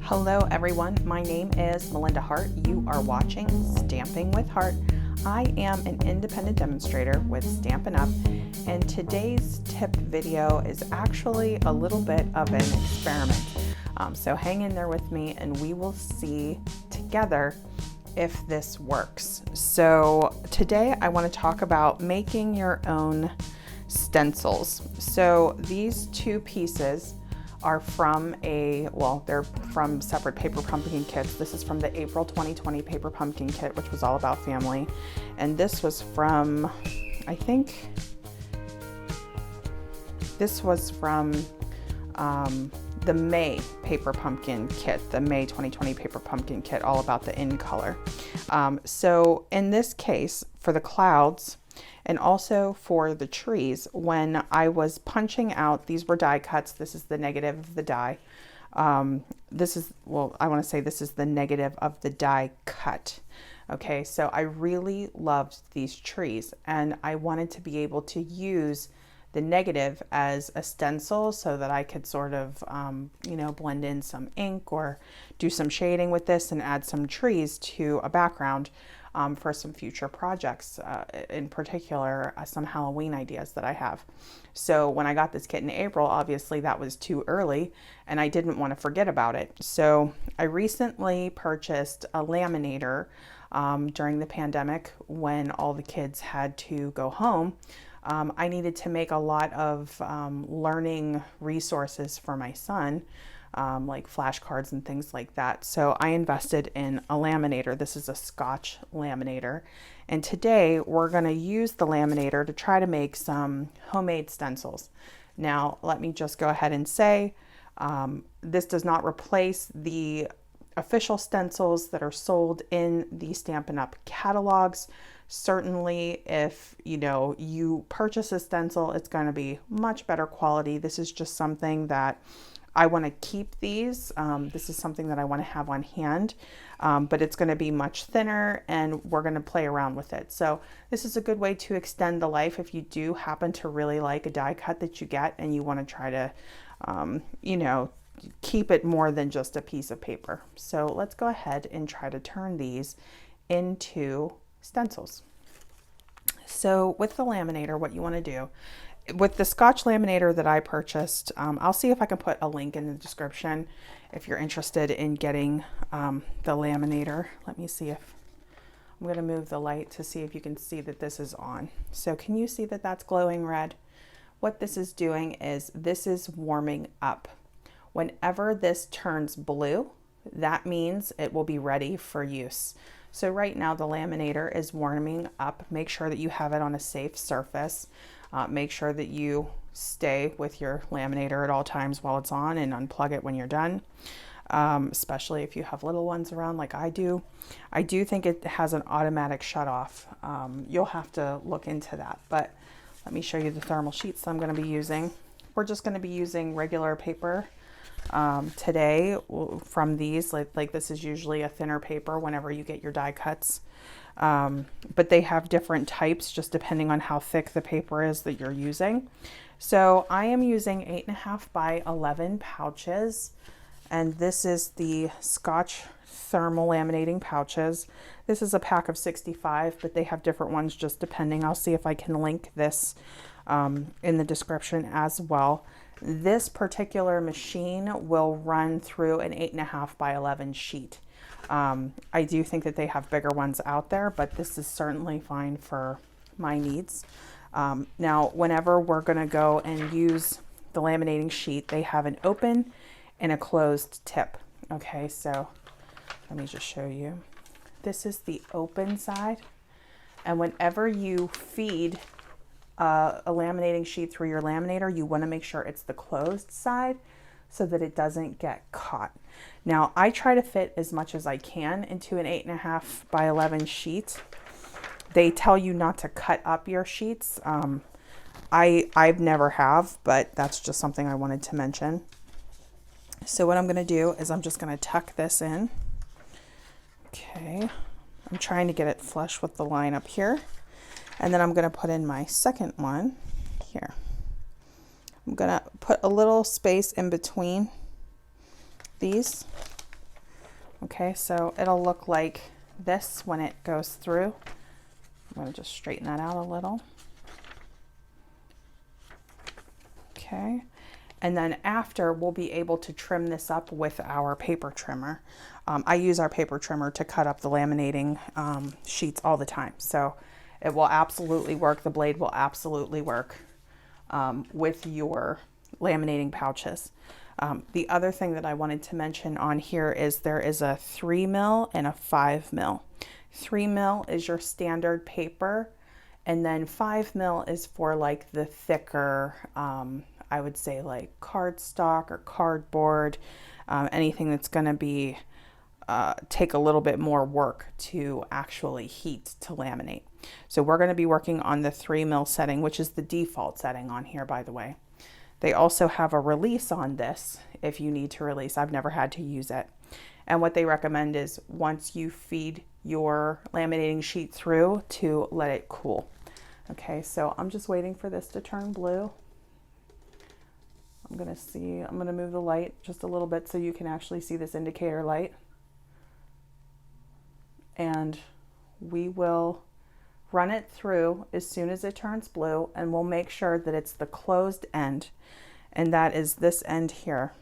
Hello everyone, my name is Melinda Hart. You are watching Stamping with Hart. I am an independent demonstrator with Stampin Up, and today's tip video is actually a little bit of an experiment. So hang in there with me and we will see together if this works. So today I want to talk about making your own stencils. So these two pieces are from they're from separate paper pumpkin kits. This is from the April 2020 paper pumpkin kit, which was all about family. And this was from, I think, this was from the May paper pumpkin kit, the May 2020 paper pumpkin kit, all about the in color. So in this case, for the clouds, and also for the trees, when I was punching out, these were die cuts. This is the negative of the die. I want to say this is the negative of the die cut. Okay, so I really loved these trees and I wanted to be able to use the negative as a stencil so that I could sort of, blend in some ink or do some shading with this and add some trees to a background. For some future projects, in particular, some Halloween ideas that I have. So when I got this kit in April, obviously that was too early and I didn't want to forget about it. So I recently purchased a laminator during the pandemic when all the kids had to go home. I needed to make a lot of learning resources for my son. Like flashcards and things like that. So I invested in a laminator. This is a Scotch laminator. And today we're going to use the laminator to try to make some homemade stencils. Now, let me just go ahead and say, this does not replace the official stencils that are sold in the Stampin' Up catalogs. Certainly, if you purchase a stencil, it's going to be much better quality. This is just something that I want to keep these. This is something that I want to have on hand, but it's going to be much thinner and we're going to play around with it. So this is a good way to extend the life if you do happen to really like a die cut that you get and you want to try to, keep it more than just a piece of paper. So let's go ahead and try to turn these into stencils. So with the laminator, what you want to do, with the Scotch laminator that I purchased, I'll see if I can put a link in the description if you're interested in getting the laminator. Let me see if I'm going to move the light to see if you can see that this is on. So can you see that that's glowing red? What this is doing is this is warming up. Whenever this turns blue, that means it will be ready for use. So right now the laminator is warming up. Make sure that you have it on a safe surface. Make sure that you stay with your laminator at all times while it's on and unplug it when you're done, especially if you have little ones around like I do. I do think it has an automatic shut off. You'll have to look into that, but let me show you the thermal sheets that I'm going to be using. We're just going to be using regular paper today from these. Like this is usually a thinner paper whenever you get your die cuts. But they have different types just depending on how thick the paper is that you're using. So I am using 8.5 by 11 pouches, and this is the Scotch thermal laminating pouches. This is a pack of 65, but they have different ones just depending. I'll see if I can link this in the description as well. This particular machine will run through an 8.5 by 11 sheet. I do think that they have bigger ones out there, but this is certainly fine for my needs. Now, whenever we're going to go and use the laminating sheet, they have an open and a closed tip. Okay, so let me just show you. This is the open side. And whenever you feed a laminating sheet through your laminator, you want to make sure it's the closed side so that it doesn't get caught. Now, I try to fit as much as I can into an 8.5 by 11 sheet. They tell you not to cut up your sheets. I've never have, but that's just something I wanted to mention. So what I'm going to do is I'm just going to tuck this in. Okay, I'm trying to get it flush with the line up here. And then I'm going to put in my second one here. I'm going to put a little space in between these. Okay, so it'll look like this when it goes through. I'm going to just straighten that out a little. Okay, and then after we'll be able to trim this up with our paper trimmer. I use our paper trimmer to cut up the laminating sheets all the time, so it will absolutely work. The blade will absolutely work with your laminating pouches. The other thing that I wanted to mention on here is there is a 3mm and a 5mm. 3mm is your standard paper, and then 5mm is for like the thicker, I would say like cardstock or cardboard, anything that's going to be take a little bit more work to actually heat to laminate. So we're going to be working on the 3mm setting, which is the default setting on here, by the way. They also have a release on this if you need to release. I've never had to use it. And what they recommend is once you feed your laminating sheet through, to let it cool. Okay, so I'm just waiting for this to turn blue. I'm going to move the light just a little bit so you can actually see this indicator light. And we will run it through as soon as it turns blue, and we'll make sure that it's the closed end, and that is this end here.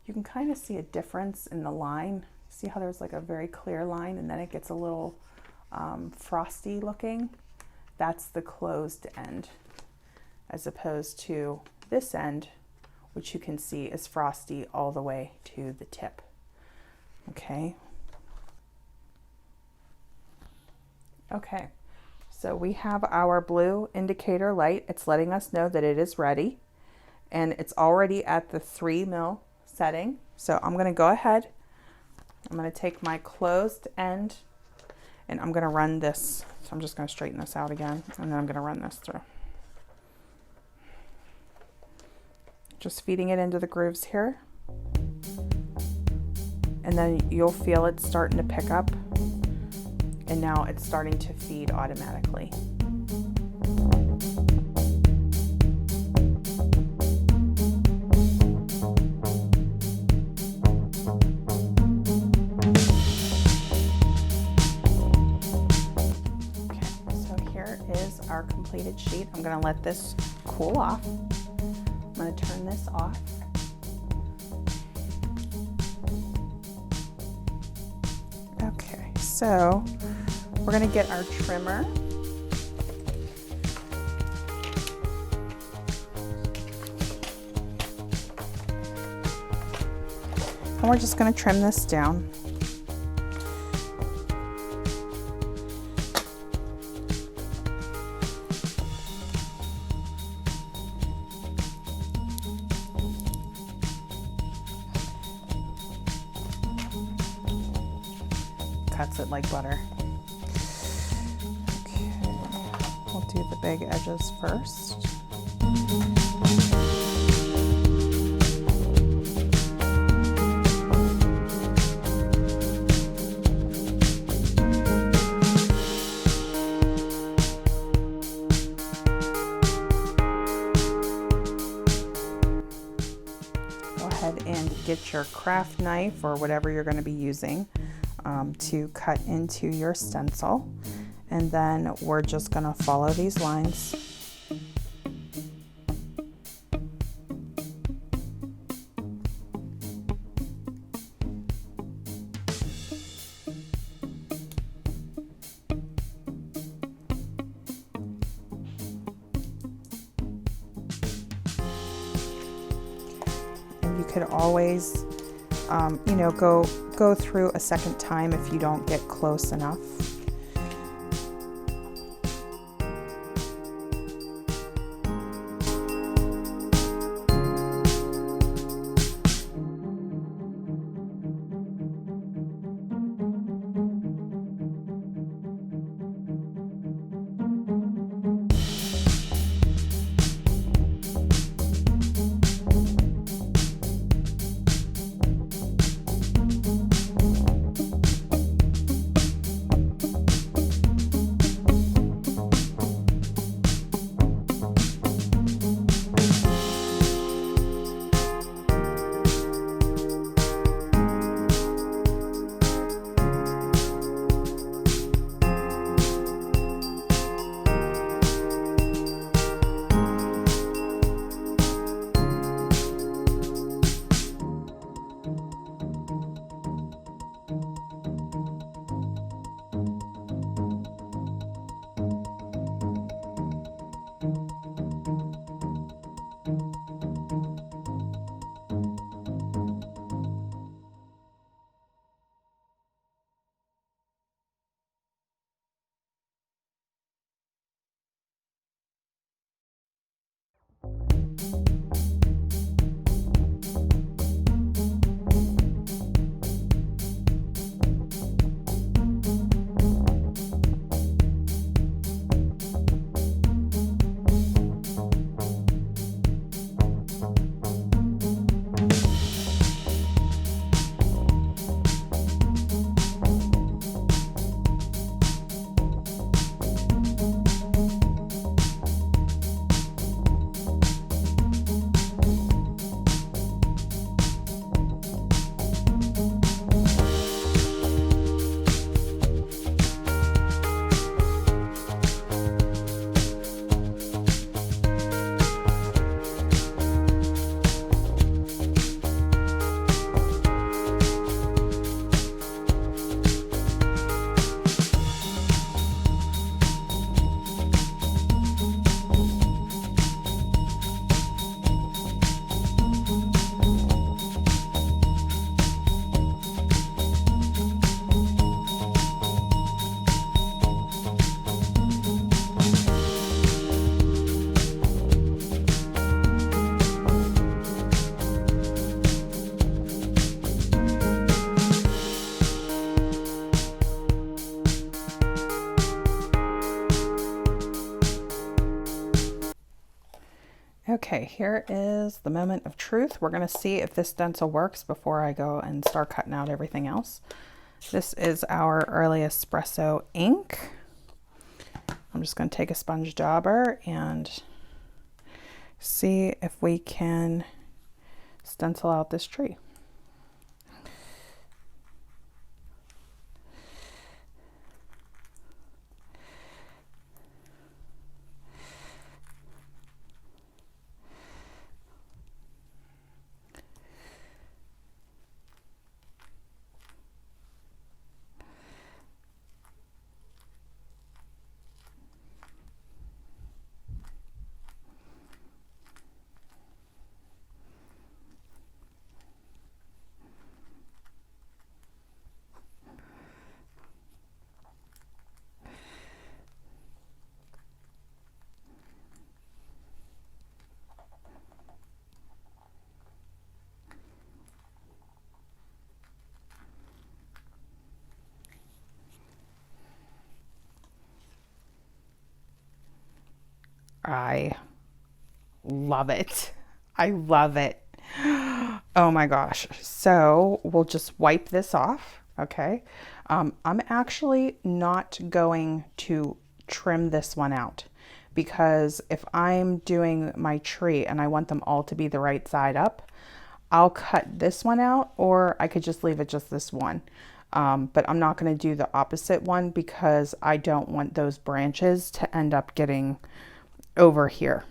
You can kind of see a difference in the line. See how there's like a very clear line and then it gets a little frosty looking? That's the closed end, as opposed to this end, which you can see is frosty all the way to the tip. Okay. Okay, so we have our blue indicator light. It's letting us know that it is ready, and it's already at the 3mm setting. So I'm going to go ahead. I'm going to take my closed end and I'm going to run this. So I'm just going to straighten this out again, and then I'm going to run this through. Just feeding it into the grooves here. And then you'll feel it starting to pick up. And now it's starting to feed automatically. Okay, so here is our completed sheet. I'm going to let this cool off. I'm going to turn this off. Okay, so we're going to get our trimmer. And we're just going to trim this down. Cuts it like butter. Do the big edges first. Go ahead and get your craft knife or whatever you're going to be using to cut into your stencil. And then we're just going to follow these lines. And you could always, you know, go through a second time if you don't get close enough. Okay, here is the moment of truth. We're going to see if this stencil works before I go and start cutting out everything else. This is our early espresso ink. I'm just going to take a sponge dauber and see if we can stencil out this tree. I love it. I love it. Oh my gosh. So we'll just wipe this off. Okay. I'm actually not going to trim this one out because if I'm doing my tree and I want them all to be the right side up, I'll cut this one out, or I could just leave it just this one. But I'm not going to do the opposite one because I don't want those branches to end up getting over here.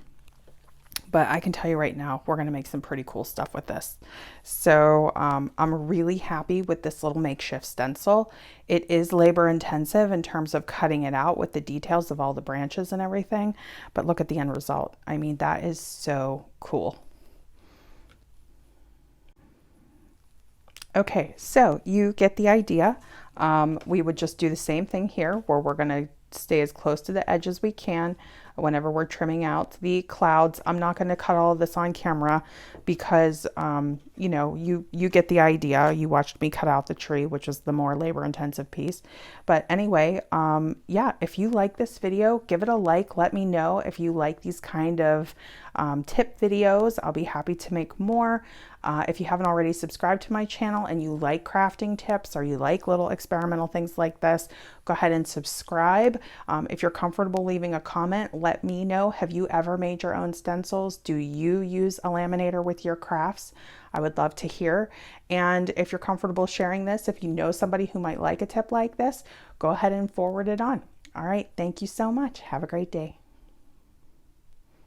But I can tell you right now, we're going to make some pretty cool stuff with this. So I'm really happy with this little makeshift stencil. It is labor intensive in terms of cutting it out with the details of all the branches and everything. But look at the end result. I mean, that is so cool. Okay, so you get the idea. We would just do the same thing here where we're going to stay as close to the edge as we can whenever we're trimming out the clouds. I'm not going to cut all of this on camera because, you know, you get the idea. You watched me cut out the tree, which is the more labor intensive piece. But anyway, yeah, if you like this video, give it a like. Let me know if you like these kind of tip videos. I'll be happy to make more. If you haven't already subscribed to my channel and you like crafting tips or you like little experimental things like this, go ahead and subscribe. If you're comfortable leaving a comment, let me know. Have you ever made your own stencils? Do you use a laminator with your crafts? I would love to hear. And if you're comfortable sharing this, if you know somebody who might like a tip like this, go ahead and forward it on. All right. Thank you so much. Have a great day.